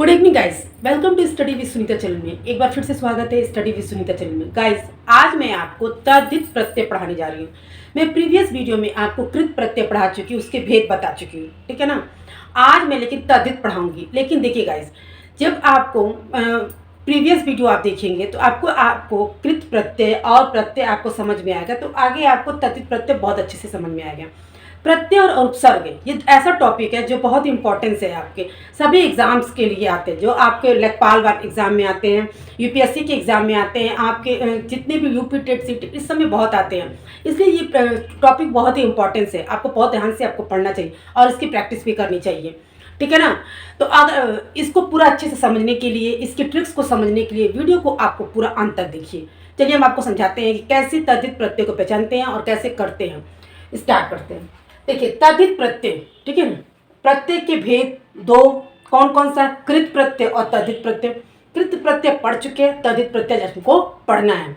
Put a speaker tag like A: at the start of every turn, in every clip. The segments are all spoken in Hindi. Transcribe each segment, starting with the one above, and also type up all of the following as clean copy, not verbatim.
A: Good evening guys, welcome to study with Sunita channel में एक बार फिर से स्वागत है स्टडी विद सुनीता चैनल में। गाइस, आज मैं आपको तद्धित प्रत्यय पढ़ाने जा रही हूँ। मैं प्रीवियस वीडियो में आपको कृत प्रत्यय पढ़ा चुकी हूँ, उसके भेद बता चुकी हूँ, ठीक है ना। आज मैं लेकिन तद्धित पढ़ाऊंगी। लेकिन देखिए गाइस, जब आपको प्रीवियस वीडियो आप देखेंगे तो आपको कृत प्रत्यय और प्रत्यय आपको समझ में आएगा, तो आगे आपको तद्धित प्रत्यय बहुत अच्छे से समझ में आएगा। प्रत्यय और उपसर्ग ये ऐसा टॉपिक है जो बहुत इंपॉर्टेंस है, आपके सभी एग्जाम्स के लिए आते हैं, जो आपके लेखपाल एग्जाम में आते हैं, यूपीएससी के एग्जाम में आते हैं, आपके जितने भी यूपी टेट सीट इस सब में बहुत आते हैं। इसलिए ये टॉपिक बहुत ही इंपॉर्टेंस है, आपको बहुत ध्यान से आपको पढ़ना चाहिए और इसकी प्रैक्टिस भी करनी चाहिए, ठीक है ना। तो अगर इसको पूरा अच्छे से समझने के लिए, इसकी ट्रिक्स को समझने के लिए वीडियो को आपको पूरा अंत तक देखिए। चलिए हम आपको समझाते हैं कि कैसे तद्धित प्रत्यय को पहचानते हैं और कैसे करते हैं। स्टार्ट करते हैं। देखिए, तद्धित प्रत्यय, ठीक है ना। प्रत्यय के भेद दो, कौन कौन सा? कृत प्रत्यय और तद्धित प्रत्यय। कृत प्रत्यय पढ़ चुके हैं, तद्धित प्रत्यय को पढ़ना है।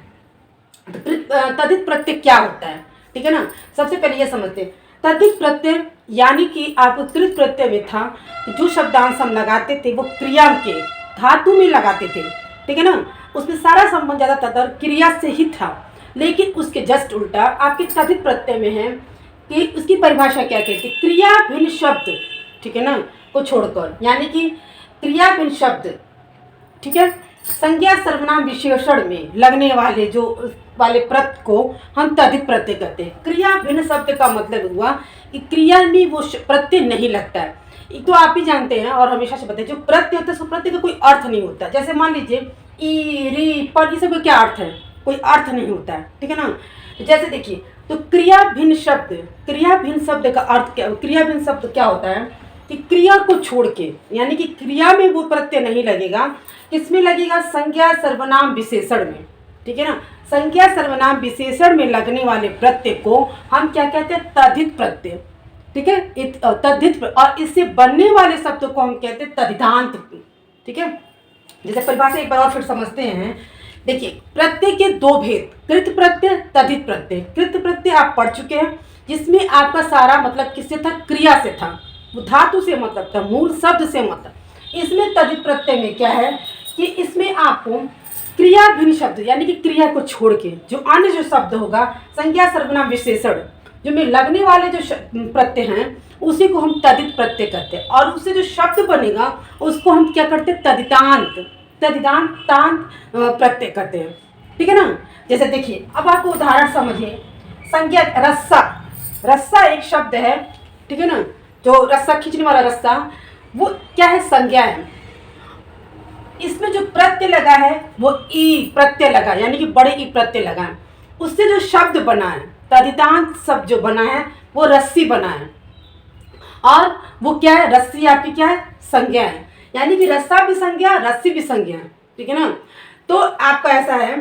A: तो तद्धित प्रत्यय क्या होता है, ठीक है ना। सबसे पहले ये समझते हैं, तद्धित प्रत्यय यानी कि आपको कृत प्रत्यय में था जो शब्दांश हम लगाते थे वो क्रिया के धातु में लगाते थे, ठीक है ना। उसमें सारा संबंध ज़्यादातर क्रिया से ही था। लेकिन उसके जस्ट उल्टा आपके तद्धित प्रत्यय में है कि उसकी परिभाषा क्या कहती है? क्रिया भिन्न शब्द, ठीक है ना, को छोड़कर, यानी कि क्रिया भिन्न शब्द, ठीक है, संज्ञा सर्वनाम विशेषण में लगने वाले वाले प्रत्यय को हम तद्धित प्रत्यय कहते हैं। क्रिया भिन्न शब्द का मतलब हुआ कि क्रिया में वो प्रत्यय नहीं लगता है। एक तो आप ही जानते हैं और हमेशा से बताइए, जो प्रत्यय होता है उसको प्रत्यय का कोई अर्थ नहीं होता। जैसे मान लीजिए ई री पर, ये सब का क्या अर्थ है? कोई अर्थ नहीं होता है, ठीक है ना। जैसे देखिए, तो क्रिया भिन्न शब्द का अर्थ क्या? क्रिया भिन्न शब्द क्या होता है कि क्रिया को छोड़ के, यानी कि क्रिया में वो प्रत्यय नहीं लगेगा, किसमें लगेगा? संज्ञा सर्वनाम विशेषण में, ठीक है ना। संज्ञा सर्वनाम विशेषण में लगने वाले प्रत्यय को हम क्या कहते हैं? तद्धित प्रत्यय, ठीक है। तद्धित, और इससे बनने वाले शब्द को हम कहते हैं तद्धितांत, ठीक है। जैसे परिभाषा एक बार और फिर समझते हैं। देखिए, प्रत्यय के दो भेद, कृत प्रत्यय, तद्धित प्रत्यय। कृत प्रत्यय आप पढ़ चुके हैं, जिसमें आपका सारा मतलब किससे था? क्रिया से था, वो धातु से मतलब था, मूल शब्द से मतलब। इसमें तद्धित प्रत्यय में क्या है कि इसमें आपको क्रिया भिन्न शब्द, यानी कि क्रिया को छोड़ के जो अन्य जो शब्द होगा, संज्ञा सर्वनाम विशेषण जो में लगने वाले जो प्रत्यय हैं, उसी को हम तद्धित प्रत्यय कहते हैं। और उससे जो शब्द बनेगा उसको हम क्या करते हैं? तद्धितांत प्रत्यय करते हैं, ठीक है ना। जैसे देखिए, अब आपको उदाहरण समझिए। संज्ञा रस्सा एक शब्द है, ठीक है ना। जो रस्सा खींचने वाला रस्सा, वो क्या है? संज्ञा है। इसमें जो प्रत्यय लगा है वो ई प्रत्यय लगा, यानी कि बड़े ई प्रत्यय लगा है। उससे जो शब्द बना है, तद्धितांत शब्द जो बना है, वो रस्सी बना है। और वो क्या है? रस्सी आपकी क्या है? संज्ञा है। यानी कि रस्सा भी संज्ञा, रस्सी भी संज्ञा, ठीक है ना। तो आपका ऐसा है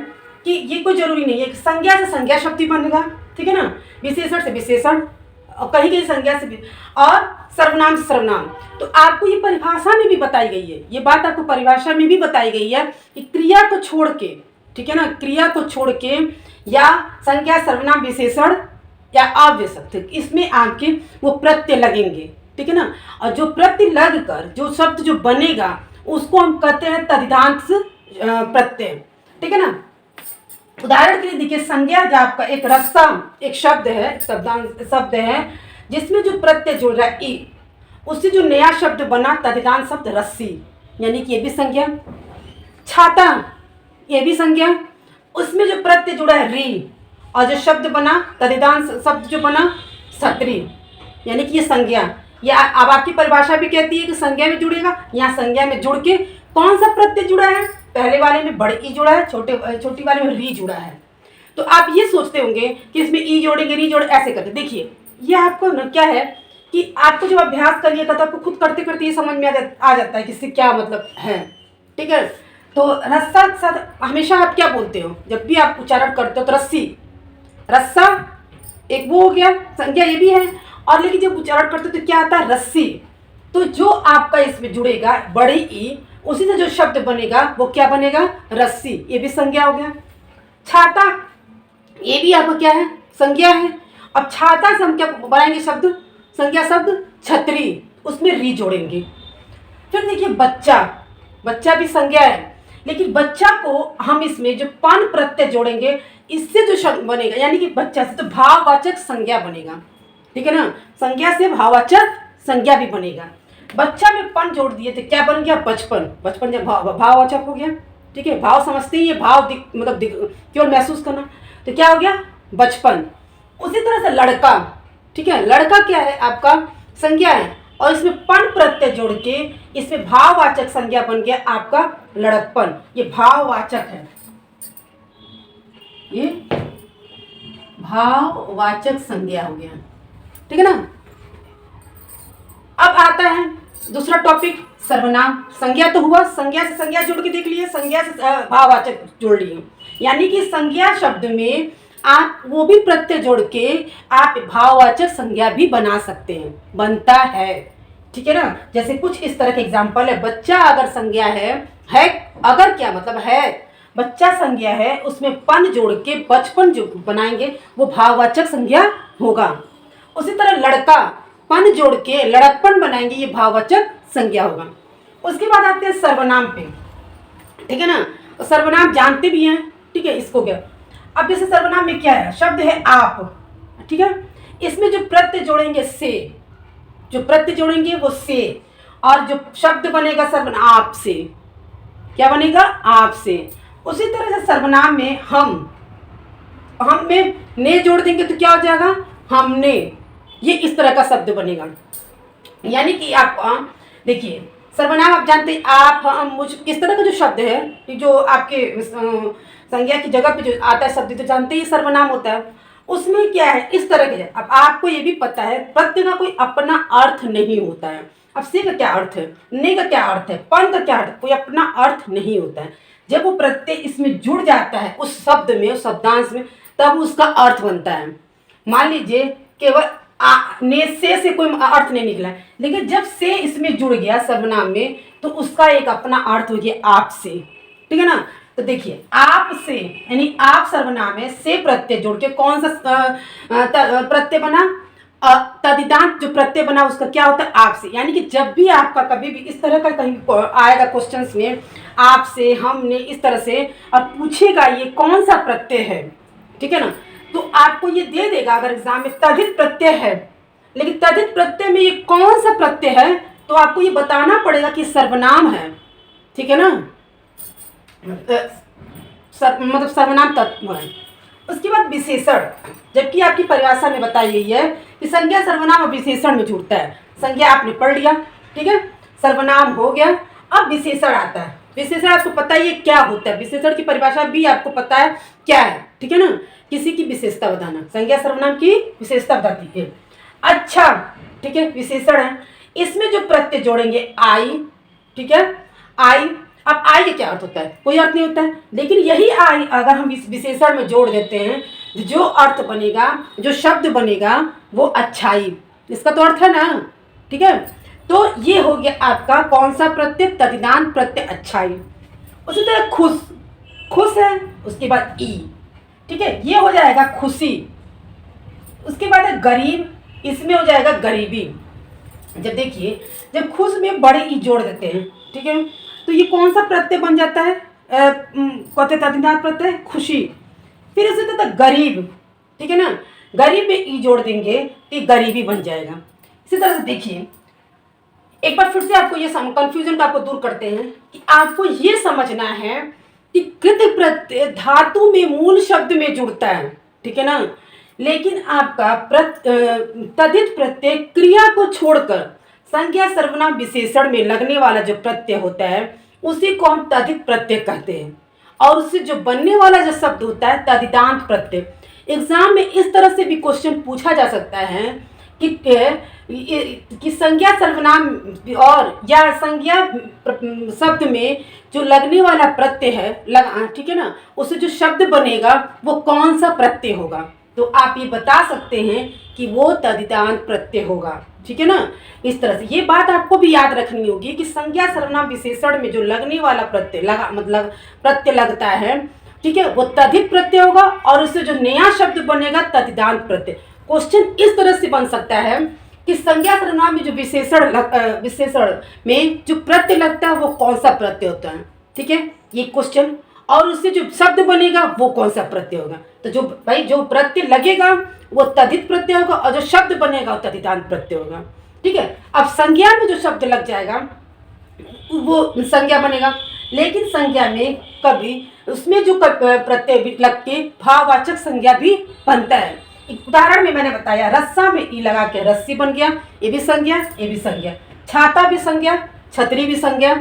A: कि ये कोई जरूरी नहीं है कि संज्ञा से संज्ञा शब्द बनेगा, ठीक है ना, विशेषण से विशेषण, और कहीं कहीं संज्ञा से भी, और सर्वनाम से सर्वनाम। तो आपको ये परिभाषा में भी बताई गई है, ये बात आपको परिभाषा में भी बताई गई है कि क्रिया को छोड़ के, ठीक है ना, क्रिया को छोड़ के या संज्ञा सर्वनाम विशेषण या अव्यय, इसमें आपके वो प्रत्यय लगेंगे, ठीक है ना। और जो प्रत्यय लगकर जो शब्द जो बनेगा उसको हम कहते हैं तद्धितांत प्रत्यय, ठीक है ना। उदाहरण के लिए देखिए, संज्ञा जो आपका एक रस्सा एक शब्द है, शब्द है जिसमें जो प्रत्यय जुड़ रहा है ई, उससे जो नया शब्द बना तद्धितांत शब्द रस्सी, यानी कि ये भी संज्ञा। छाता, ये भी संज्ञा। उसमें जो प्रत्यय जुड़ा है री, और जो शब्द बना तद्धितांत शब्द जो बना छतरी, यानी कि ये संज्ञा। या अब आपकी परिभाषा भी कहती है कि संज्ञा में जुड़ेगा। यहाँ संज्ञा में जुड़ के कौन सा प्रत्यय जुड़ा है? पहले वाले में बड़े ई जुड़ा है, छोटी वाले में री जुड़ा है। तो आप ये सोचते होंगे कि इसमें ई जोड़ेंगे, री जोड़े, ऐसे करते। देखिए, ये आपको ना क्या है कि आपको जब अभ्यास करिएगा तो आपको खुद करते करते ये समझ में आ जाता है कि इससे क्या मतलब है, ठीक है। तो रस्सा के साथ हमेशा आप क्या बोलते हो जब भी आप उच्चारण करते हो? तो रस्सी, रस्सा एक वो हो गया, संज्ञा ये भी है। और लेकिन जब उच्चारण करते तो क्या आता है? रस्सी। तो जो आपका इसमें जुड़ेगा बड़ी ई, उसी से जो शब्द बनेगा वो क्या बनेगा? रस्सी, ये भी संज्ञा हो गया। छाता, ये भी आपका क्या है? संज्ञा है। अब छाता से हम क्या बनाएंगे शब्द? संज्ञा शब्द छतरी, उसमें री जोड़ेंगे। फिर देखिए, बच्चा, बच्चा भी संज्ञा है, लेकिन बच्चा को हम इसमें जो पन प्रत्यय जोड़ेंगे इससे जो शब्द बनेगा, यानी कि बच्चा से तो भाववाचक संज्ञा बनेगा। ठीक है ना, संज्ञा से भाववाचक संज्ञा भी बनेगा। बच्चा में पन जोड़ दिए तो क्या बन गया? बचपन। बचपन जब भाववाचक हो गया। ठीक है, भाव समझते ही है, भाव मतलब केवल महसूस करना, तो क्या हो गया? बचपन। उसी तरह से लड़का, ठीक है, लड़का क्या है? आपका संज्ञा है, और इसमें पन प्रत्यय जोड़ के इसमें भाववाचक संज्ञा बन गया आपका लड़कपन। ये भाववाचक है, ये भाववाचक संज्ञा हो गया। ठीक है ना। अब आता है दूसरा टॉपिक, सर्वनाम। संज्ञा तो हुआ, संज्ञा से संज्ञा जोड़ के देख लिए, संज्ञा से भाववाचक जोड़ लिए, यानी कि संज्ञा शब्द में आप वो भी प्रत्यय जोड़ के आप भाववाचक संज्ञा भी बना सकते हैं, बनता है। ठीक है ना। जैसे कुछ इस तरह के एग्जाम्पल है, बच्चा अगर संज्ञा है अगर क्या मतलब है, बच्चा संज्ञा है, उसमें पन जोड़ के बचपन जो बनाएंगे वो भाववाचक संज्ञा होगा। उसी तरह लड़का, पन जोड़ के लड़कपन बनाएंगे, ये भाववाचक संज्ञा होगा। उसके बाद आते हैं सर्वनाम पे। ठीक है ना, सर्वनाम जानते भी हैं। ठीक है, इसको क्या, अब जैसे सर्वनाम में क्या है? शब्द है आप। ठीक है, इसमें जो प्रत्यय जोड़ेंगे से, जो प्रत्यय जोड़ेंगे वो से, और जो शब्द बनेगा सर्वनाम आप से, क्या बनेगा? आप से। उसी तरह से सर्वनाम में हम में ने जोड़ देंगे तो क्या हो जाएगा? हमने। ये इस तरह का शब्द बनेगा, यानी कि आप देखिए सर्वनाम आप जानते हैं, आप हम मुझ, इस तरह का जो शब्द है जो आपके संज्ञा की जगह पे जो आता है शब्द, तो जानते ही सर्वनाम होता है। उसमें क्या है? इस तरह के। अब आपको ये भी पता है प्रत्यय का कोई अपना अर्थ नहीं होता है। अब से का क्या अर्थ है, ने का क्या अर्थ है, पन का क्या अर्थ है, कोई अपना अर्थ नहीं होता है। जब वो प्रत्यय इसमें जुड़ जाता है उस शब्द में, उस शब्दांश में, तब उसका अर्थ बनता है। मान लीजिए केवल ने से कोई अर्थ नहीं निकला है, लेकिन जब से इसमें जुड़ गया सर्वनाम में तो उसका एक अपना अर्थ हो गया आप से। ठीक है ना। तो देखिए आप से, यानी आप सर्वनाम है, से प्रत्यय जोड़ के कौन सा प्रत्यय बना? तदिदांत जो प्रत्यय बना उसका क्या होता है? आप से। यानी कि जब भी आपका कभी भी इस तरह का कहीं आएगा क्वेश्चंस में, आप से, हमने, इस तरह से, और पूछेगा ये कौन सा प्रत्यय है, ठीक है ना, तो आपको ये दे देगा अगर एग्जाम में तद्धित प्रत्यय है, लेकिन तद्धित प्रत्यय में ये कौन सा प्रत्यय है तो आपको ये बताना पड़ेगा कि सर्वनाम है। ठीक है ना, मतलब सर्वनाम तत्व है। उसके बाद विशेषण, जबकि आपकी परिभाषा में बताई गई है कि संज्ञा सर्वनाम और विशेषण में जुड़ता है। संज्ञा आपने पढ़ लिया, ठीक है, सर्वनाम हो गया, अब विशेषण आता है। विशेषण आपको पता ही है क्या होता है, विशेषण की परिभाषा भी आपको पता है क्या है। ठीक है ना, किसी की विशेषता बताना, संज्ञा सर्वनाम की विशेषता बताती है। अच्छा, ठीक है, विशेषण है, इसमें जो प्रत्यय जोड़ेंगे आई, ठीक है, आई। अब आई का क्या अर्थ होता है? कोई अर्थ नहीं होता है, लेकिन यही आई अगर हम इस विशेषण में जोड़ देते हैं, जो अर्थ बनेगा, जो शब्द बनेगा वो अच्छाई, इसका तो अर्थ है ना। ठीक है, तो ये हो गया आपका कौन सा प्रत्यय? तदिदांत प्रत्यय अच्छाई। उसी तरह खुश, खुश है, उसके बाद ई, ठीक है, ये हो जाएगा खुशी। उसके बाद है गरीब, इसमें हो जाएगा गरीबी। जब देखिए जब खुश में बड़े ई जोड़ देते हैं, ठीक है, तो ये कौन सा प्रत्यय बन जाता है? कहते तदिदांत प्रत्यय खुशी। फिर इसे तो गरीब, ठीक है ना, गरीब में ई जोड़ देंगे तो गरीबी बन जाएगा। इसी तरह से देखिए एक बार फिर से आपको ये कंफ्यूजन का आपको दूर करते हैं कि आपको ये समझना है कि कृत प्रत्यय धातु में मूल शब्द में जुड़ता है, ठीक है ना, लेकिन आपका तद्धित प्रत्यय क्रिया को छोड़कर संज्ञा सर्वनाम विशेषण में लगने वाला जो प्रत्यय होता है उसी को हम तद्धित प्रत्यय कहते हैं, और उससे जो बनने वाला जो शब्द होता है तदिदांत प्रत्यय। एग्जाम में इस तरह से भी क्वेश्चन पूछा जा सकता है कि संज्ञा सर्वनाम और या संज्ञा शब्द में जो लगने वाला प्रत्यय है ठीक है ना, उससे जो शब्द बनेगा वो कौन सा प्रत्यय होगा, तो आप ये बता सकते हैं कि वो तदिदांत प्रत्यय होगा। ठीक है ना, इस तरह से ये बात आपको भी याद रखनी होगी कि संज्ञा सर्वनाम विशेषण में जो लगने वाला प्रत्यय मतलब प्रत्यय लगता है, ठीक है, वो तद्धित प्रत्यय होगा, और उससे जो नया शब्द बनेगा तदिदांत प्रत्यय। क्वेश्चन इस तरह से बन सकता है कि संज्ञा सर्वनाम में जो विशेषण में जो प्रत्यय लगता है वो कौन सा प्रत्यय होता है। ठीक है, ये क्वेश्चन। और उससे जो शब्द बनेगा वो कौन सा प्रत्यय होगा। तो जो भाई जो प्रत्यय लगेगा वो तद्धित प्रत्यय होगा और जो शब्द बनेगा वो तद्धितांत प्रत्यय होगा। ठीक है, अब संज्ञा में जो शब्द लग जाएगा वो संज्ञा बनेगा, लेकिन संज्ञा में कभी उसमें जो प्रत्यय लग के भाववाचक संज्ञा भी बनता है। एक उदाहरण में मैंने बताया, रस्सा में ई लगा के रस्सी बन गया, ये भी संज्ञा, ये भी संज्ञा। छाता भी संज्ञा, छतरी भी संज्ञा।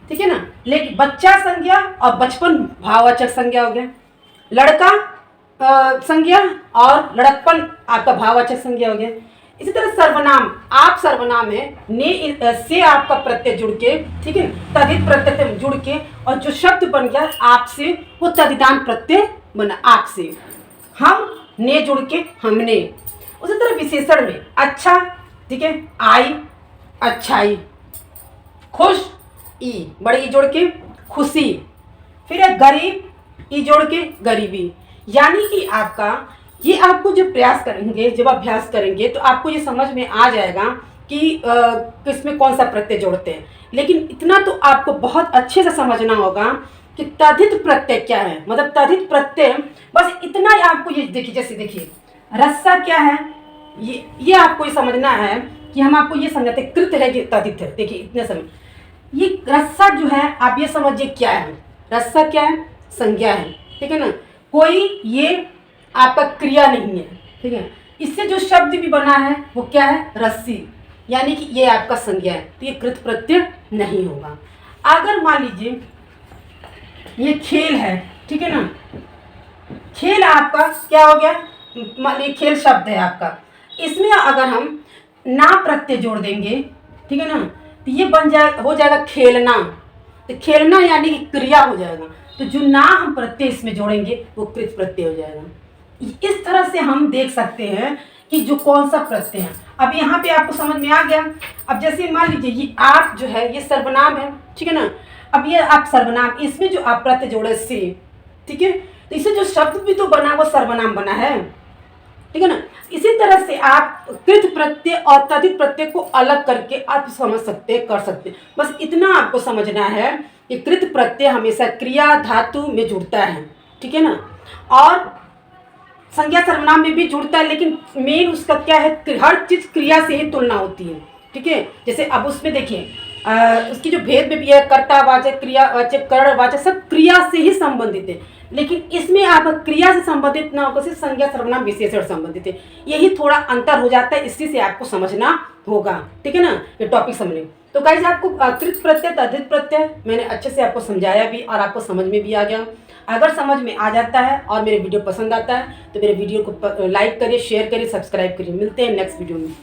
A: ठीक है ना, लेकिन बच्चा संज्ञा और बचपन भाववाचक संज्ञा हो गया। लड़का संज्ञा और लड़कपन आपका भाववाचक संज्ञा हो गया। इसी तरह सर्वनाम, आप सर्वनाम है, ने से आपका प्रत्यय जुड़ के, ठीक है, तद्धित प्रत्यय जुड़ के और जो शब्द बन गया आपसे वो तद्धितांत प्रत्यय बना आपसे। हम ने जुड़ के हमने। उसी तरह विशेषण में अच्छा, ठीक है, आई अच्छाई, खुश ई बड़ी ई जोड़ के खुशी, फिर है गरीब ई जोड़ के गरीबी। यानी कि आपका ये आपको जब प्रयास करेंगे, जब अभ्यास करेंगे तो आपको ये समझ में आ जाएगा कि किसमें कौन सा प्रत्यय जोड़ते हैं। लेकिन इतना तो आपको बहुत अच्छे से समझना होगा कि तद्धित प्रत्यय क्या है। मतलब तद्धित प्रत्यय बस इतना ही आपको, ये देखिए, जैसे देखिए रस्सा क्या है, ये आपको ये समझना है कि हम आपको ये समझाते कृत है कि तद्धित है। देखिए इतने समय ये रस्सा जो है आप ये समझिए क्या है। रस्सा क्या है, संज्ञा है। ठीक है ना, कोई ये आपका क्रिया नहीं है। ठीक है, इससे जो शब्द भी बना है वो क्या है, रस्सी, यानी कि ये आपका संज्ञा है, तो ये कृत प्रत्यय नहीं होगा। अगर मान लीजिए ये खेल है, ठीक है ना, खेल आपका क्या हो गया, मान लीजिए खेल शब्द है आपका, इसमें अगर हम ना प्रत्यय जोड़ देंगे, ठीक है ना, तो ये बन जाए, हो जाएगा खेलना। तो खेलना यानी कि क्रिया हो जाएगा, तो जो ना हम प्रत्यय इसमें जोड़ेंगे वो कृत प्रत्यय हो जाएगा। इस तरह से हम देख सकते हैं कि जो कौन सा प्रत्यय है। अब यहाँ पे आपको समझ में आ गया। अब जैसे मान लीजिए ये आप जो है ये सर्वनाम है, ठीक है ना, अब ये आप सर्वनाम, इसमें जो आप प्रत्यय जोड़े से, ठीक है, तो इससे जो शब्द भी तो बना वो सर्वनाम बना है। ठीक है ना, इसी तरह से आप कृत प्रत्यय और तद्धित प्रत्यय को अलग करके आप समझ सकते, कर सकते। बस इतना आपको समझना है कि कृत प्रत्यय हमेशा क्रिया धातु में जुड़ता है। ठीक है ना, और संज्ञा सर्वनाम में भी जुड़ता है, लेकिन मेन उसका क्या है, हर चीज क्रिया से ही तुलना होती है। ठीक है, जैसे अब उसमें देखिए उसकी जो भेद में भी है, कर्तावाचक, क्रियावाचक, करणवाचक, सब क्रिया से ही संबंधित है। लेकिन इसमें आप क्रिया से संबंधित ना होकर सिर्फ संज्ञा सर्वनाम विशेषण संबंधित है। यही थोड़ा अंतर हो जाता है, इसी से आपको समझना होगा। ठीक है ना, ये टॉपिक समझने। तो गाइस आपको कृत प्रत्यय तद्धित प्रत्यय मैंने अच्छे से आपको समझाया भी और आपको समझ में भी आ गया। अगर समझ में आ जाता है और मेरे वीडियो पसंद आता है तो मेरे वीडियो को लाइक करिए, शेयर करिए, सब्सक्राइब करिए। मिलते हैं नेक्स्ट वीडियो में।